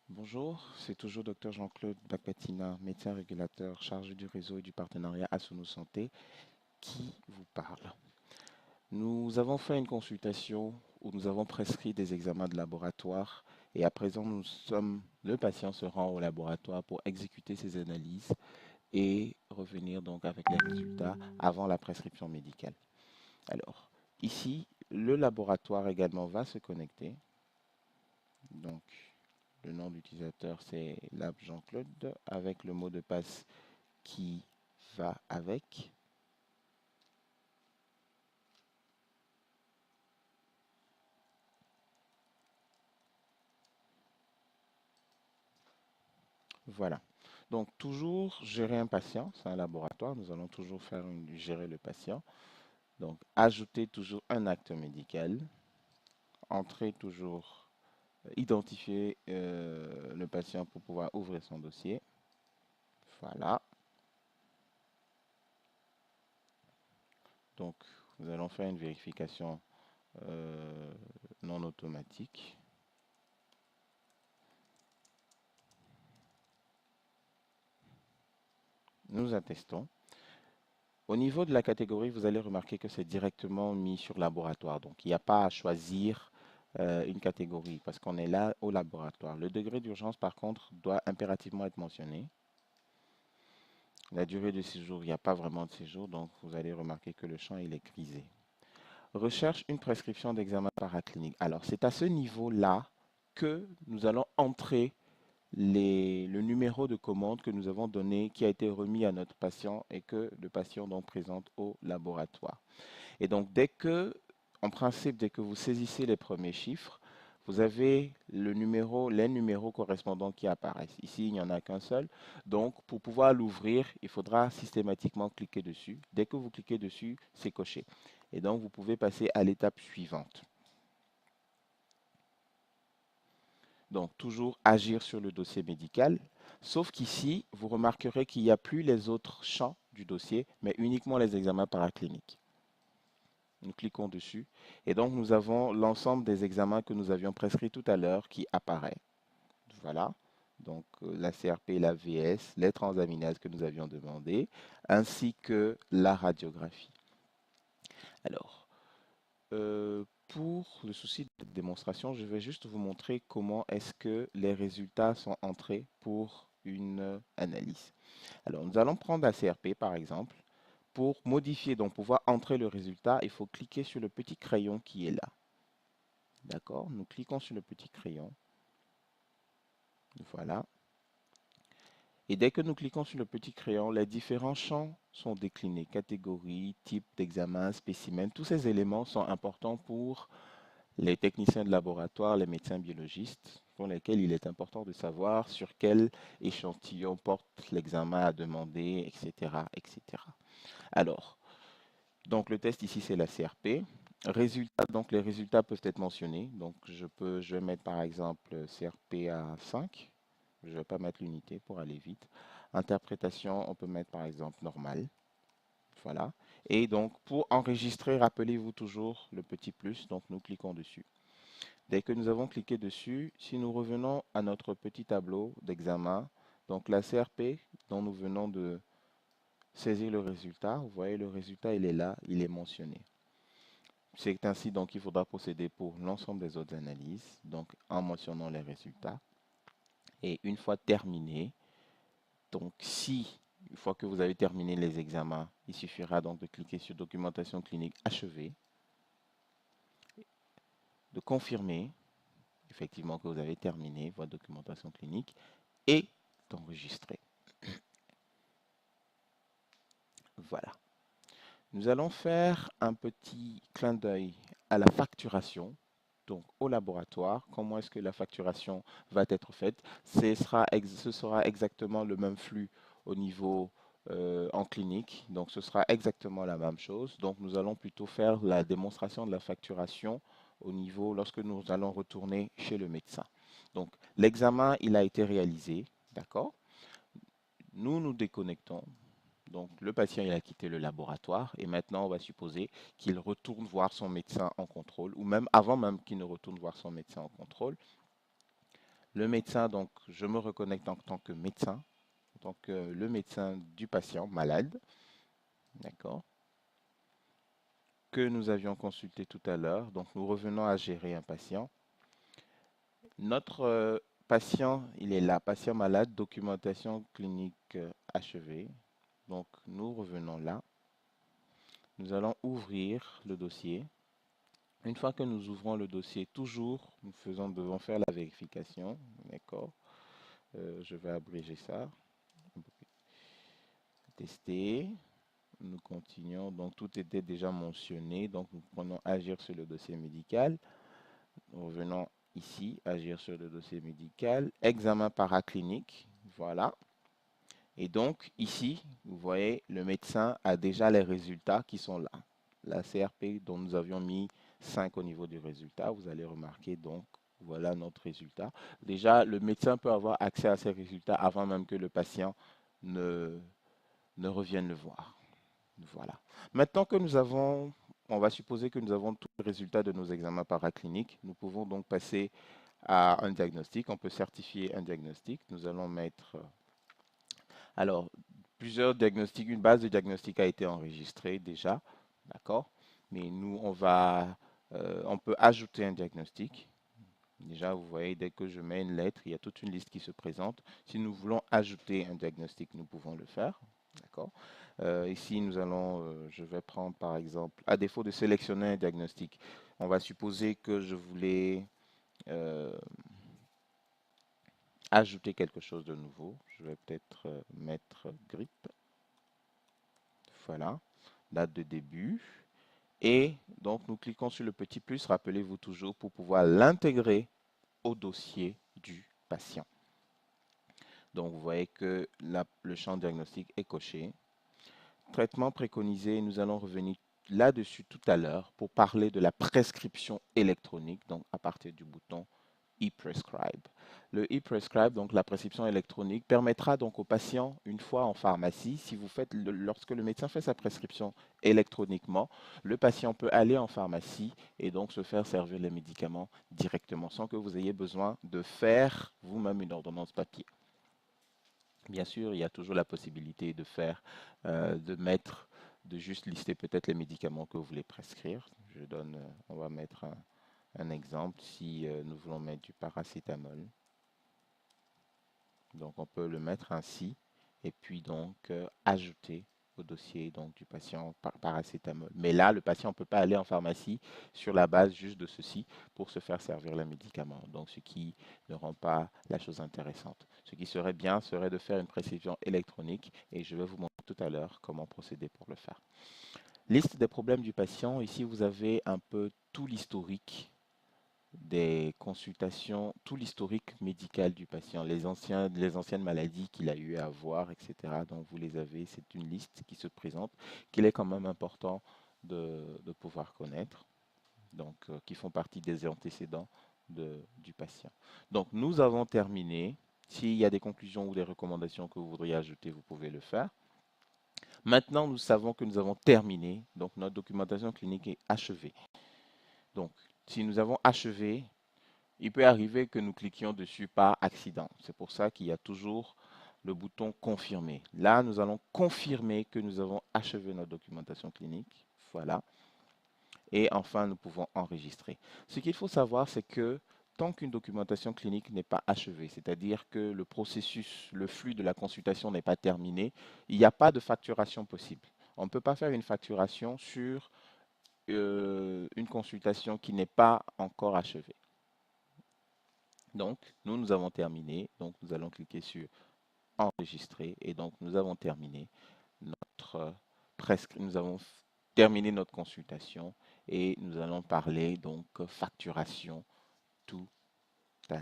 Bonjour, c'est toujours Dr Jean-Claude Bakpatina, médecin régulateur chargé du réseau et du partenariat Asono Santé, qui vous parle. Nous avons fait une consultation où nous avons prescrit des examens de laboratoire et à présent le patient se rend au laboratoire pour exécuter ses analyses et revenir donc avec les résultats avant la prescription médicale. Alors, ici, le laboratoire également va se connecter. Donc, le nom d'utilisateur, c'est Lab Jean-Claude avec le mot de passe qui va avec. Voilà. Donc, toujours gérer un patient, c'est un laboratoire. Nous allons toujours gérer le patient. Donc, ajouter toujours un acte médical. Entrer toujours, identifier le patient pour pouvoir ouvrir son dossier. Voilà. Donc, nous allons faire une vérification euh, non automatique. Nous attestons. Au niveau de la catégorie, vous allez remarquer que c'est directement mis sur laboratoire. Donc, il n'y a pas à choisir une catégorie parce qu'on est là au laboratoire. Le degré d'urgence, par contre, doit impérativement être mentionné. La durée de séjour, il n'y a pas vraiment de séjour, donc vous allez remarquer que le champ, il est grisé. Recherche une prescription d'examen paraclinique. Alors, c'est à ce niveau-là que nous allons entrer le numéro de commande que nous avons donné, qui a été remis à notre patient et que le patient donc présente au laboratoire. Et donc, en principe, dès que vous saisissez les premiers chiffres, vous avez les numéros correspondants qui apparaissent. Ici, il n'y en a qu'un seul. Donc, pour pouvoir l'ouvrir, il faudra systématiquement cliquer dessus. Dès que vous cliquez dessus, c'est coché. Et donc, vous pouvez passer à l'étape suivante. Donc, toujours agir sur le dossier médical. Sauf qu'ici, vous remarquerez qu'il n'y a plus les autres champs du dossier, mais uniquement les examens paracliniques. Nous cliquons dessus et donc nous avons l'ensemble des examens que nous avions prescrits tout à l'heure qui apparaît. Voilà. Donc la CRP, la VS, les transaminases que nous avions demandées, ainsi que la radiographie. Alors, pour le souci de démonstration, je vais juste vous montrer comment est-ce que les résultats sont entrés pour une analyse. Alors, nous allons prendre la CRP par exemple. Pour modifier, donc pouvoir entrer le résultat, il faut cliquer sur le petit crayon qui est là. D'accord? Nous cliquons sur le petit crayon. Voilà. Et dès que nous cliquons sur le petit crayon, les différents champs sont déclinés. Catégorie, type d'examen, spécimen. Tous ces éléments sont importants pour les techniciens de laboratoire, les médecins biologistes, pour lesquels il est important de savoir sur quel échantillon porte l'examen à demander, etc., etc. Alors, donc le test ici, c'est la CRP. Résultats, donc les résultats peuvent être mentionnés. Donc je vais mettre par exemple CRP à 5. Je ne vais pas mettre l'unité pour aller vite. Interprétation, on peut mettre par exemple normal. Voilà. Et donc pour enregistrer, rappelez-vous toujours le petit plus. Donc nous cliquons dessus. Dès que nous avons cliqué dessus, si nous revenons à notre petit tableau d'examen, donc la CRP dont nous venons de saisir le résultat, vous voyez le résultat, il est là, il est mentionné. C'est ainsi donc qu'il faudra procéder pour l'ensemble des autres analyses, donc en mentionnant les résultats. Et une fois terminé, donc si, une fois que vous avez terminé les examens, il suffira donc de cliquer sur documentation clinique achevée, de confirmer effectivement que vous avez terminé votre documentation clinique et d'enregistrer. Voilà. Nous allons faire un petit clin d'œil à la facturation, donc au laboratoire. Comment est-ce que la facturation va être faite? Ce sera exactement le même flux au niveau en clinique, donc ce sera exactement la même chose. Donc nous allons plutôt faire la démonstration de la facturation au niveau lorsque nous allons retourner chez le médecin. Donc l'examen, il a été réalisé, d'accord? Nous nous déconnectons. Donc, le patient il a quitté le laboratoire et maintenant, on va supposer qu'il retourne voir son médecin en contrôle ou même avant même qu'il ne retourne voir son médecin en contrôle. Le médecin, donc, je me reconnecte en tant que médecin, en tant que le médecin du patient malade, d'accord, que nous avions consulté tout à l'heure. Donc, nous revenons à gérer un patient. Notre patient, il est là, patient malade, documentation clinique achevée. Donc, nous revenons là. Nous allons ouvrir le dossier. Une fois que nous ouvrons le dossier, toujours, devons faire la vérification. D'accord. Je vais abréger ça. Tester. Nous continuons. Donc, tout était déjà mentionné. Donc, nous prenons agir sur le dossier médical. Nous revenons ici, agir sur le dossier médical. Examen paraclinique. Voilà. Et donc, ici, vous voyez, le médecin a déjà les résultats qui sont là. La CRP dont nous avions mis 5 au niveau du résultat, vous allez remarquer donc, voilà notre résultat. Déjà, le médecin peut avoir accès à ces résultats avant même que le patient ne, ne revienne le voir. Voilà. Maintenant que nous avons, on va supposer que nous avons tous les résultats de nos examens paracliniques, nous pouvons donc passer à un diagnostic. On peut certifier un diagnostic. Nous allons mettre alors, plusieurs diagnostics, une base de diagnostic a été enregistrée déjà, d'accord? Mais nous, on peut ajouter un diagnostic. Déjà, vous voyez, dès que je mets une lettre, il y a toute une liste qui se présente. Si nous voulons ajouter un diagnostic, nous pouvons le faire, d'accord? Ici, je vais prendre par exemple, à défaut de sélectionner un diagnostic, on va supposer que je voulais euh, ajouter quelque chose de nouveau. Je vais peut-être mettre grippe. Voilà, date de début. Et donc, nous cliquons sur le petit plus, rappelez-vous toujours, pour pouvoir l'intégrer au dossier du patient. Donc, vous voyez que le champ diagnostic est coché. Traitement préconisé, nous allons revenir là-dessus tout à l'heure pour parler de la prescription électronique, donc à partir du bouton e-prescribe. Le e-prescribe, donc la prescription électronique, permettra donc au patient, une fois en pharmacie, lorsque le médecin fait sa prescription électroniquement, le patient peut aller en pharmacie et donc se faire servir les médicaments directement sans que vous ayez besoin de faire vous-même une ordonnance papier. Bien sûr, il y a toujours la possibilité de juste lister peut-être les médicaments que vous voulez prescrire. On va mettre un exemple si nous voulons mettre du paracétamol. Donc on peut le mettre ainsi et puis donc ajouter au dossier donc, du patient paracétamol. Mais là, le patient ne peut pas aller en pharmacie sur la base juste de ceci pour se faire servir le médicament. Donc ce qui ne rend pas la chose intéressante. Ce qui serait bien serait de faire une prescription électronique et je vais vous montrer tout à l'heure comment procéder pour le faire. Liste des problèmes du patient. Ici, vous avez un peu tout l'historique des consultations, tout l'historique médical du patient, les anciennes maladies qu'il a eu à voir, etc. Donc vous les avez, c'est une liste qui se présente, qu'il est quand même important de pouvoir connaître, donc qui font partie des antécédents du patient. Donc nous avons terminé. S'il y a des conclusions ou des recommandations que vous voudriez ajouter, vous pouvez le faire. Maintenant, nous savons que nous avons terminé, donc notre documentation clinique est achevée. Donc, si nous avons achevé, il peut arriver que nous cliquions dessus par accident. C'est pour ça qu'il y a toujours le bouton confirmer. Là, nous allons confirmer que nous avons achevé notre documentation clinique. Voilà. Et enfin, nous pouvons enregistrer. Ce qu'il faut savoir, c'est que tant qu'une documentation clinique n'est pas achevée, c'est-à-dire que le processus, le flux de la consultation n'est pas terminé, il n'y a pas de facturation possible. On ne peut pas faire une facturation sur une consultation qui n'est pas encore achevée. Donc, nous avons terminé. Donc, nous allons cliquer sur enregistrer. Et donc, nous avons terminé nous avons terminé notre consultation et nous allons parler donc facturation tout à